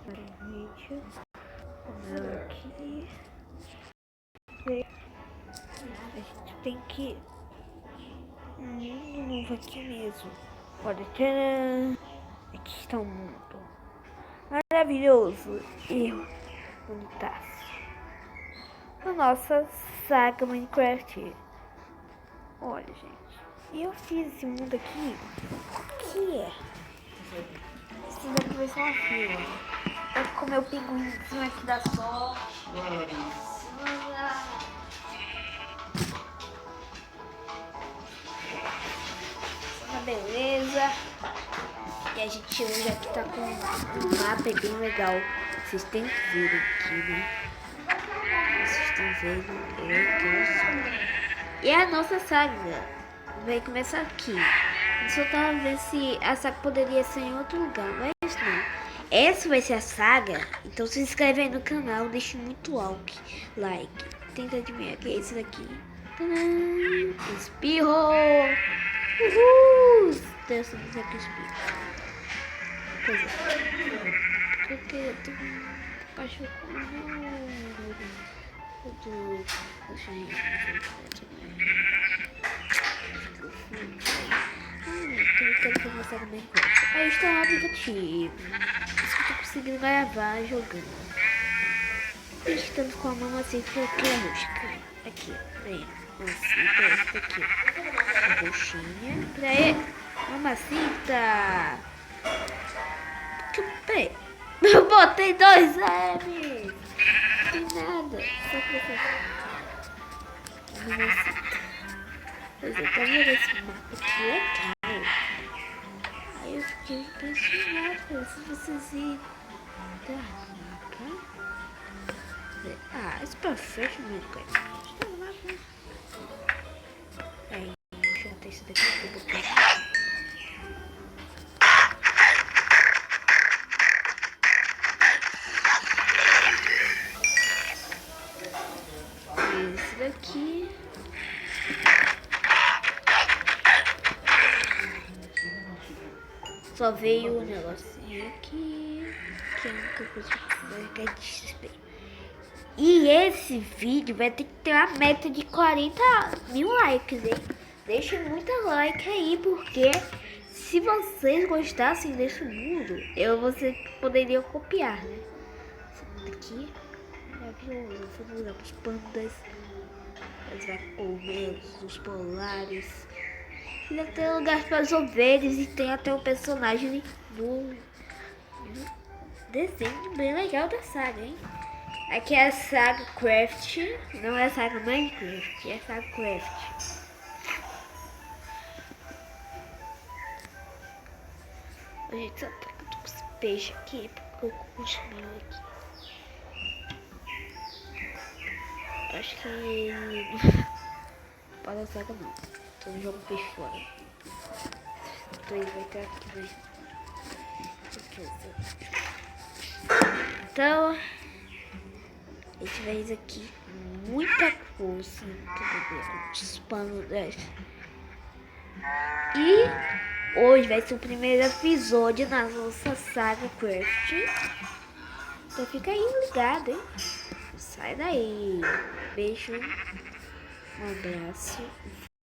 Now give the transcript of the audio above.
vídeo. Vamos aqui. A gente tem que mundo novo aqui mesmo. Olha, tcharam. Aqui está um mundo maravilhoso e bonitaço. A nossa saga Minecraft. Olha, gente. E eu fiz esse mundo aqui. Que é? Isso daqui vai ser uma fila. Vai comer o pinguinzinho aqui da sorte. Beleza. E a gente hoje aqui tá com um mapa bem legal. Vocês têm que ver aqui, né? Vocês estão vendo E a nossa saga vai começar aqui. Eu só tava vendo se a saga poderia ser em outro lugar, mas não. Essa vai ser a saga. Então se inscreve aí no canal, deixe muito like. Tenta adivinhar que é esse daqui. Tadã! Espirro! Uhul! Dessa vez aqui espirro. Pois é. Porque eu tô cachorro. Eu quero que você também goste. Aí está o aplicativo. Isso que eu tô conseguindo gravar jogando. Estamos com a mamacita aqui a rosca. Aqui, vem. Mamacita, essa aqui. A roxinha. Peraí. Mamacita. Peraí. Eu botei 2 M's. Não tem nada. Só pra você. Mamacita. Pois é, tá vendo esse mapa aqui? É caro. Aí eu fiquei impressionado. Se vocês irem dar mapa. Ah, it's perfect, Minecraft. Aí, deixa eu botar isso daqui pra botar. Esse daqui. Só veio o negocinho aqui. Que é a única coisa que vai ficar de E esse vídeo vai ter que ter uma meta de 40 mil likes, hein? Deixe muito like aí, porque se vocês gostassem desse mundo, você poderia copiar, né? Esse mundo aqui é maravilhoso. Vamos usar os pandas, os vacuumentos, os polares. E deve ter lugar para as ovelhas e tem até o personagem do desenho bem legal da saga, hein? Aqui é a Saga Craft, não é a Saga Minecraft, é a Saga Craft. A gente só tá com esse peixe aqui, porque eu consumi aqui. Acho que não pode a saga não, então joga o peixe fora. Então ele vai ter aqui, né? Então... a gente fez aqui muita força, os panos dessa. E hoje vai ser o primeiro episódio na nossa saga Craft. Então fica aí ligado, hein? Sai daí. Beijo, um abraço.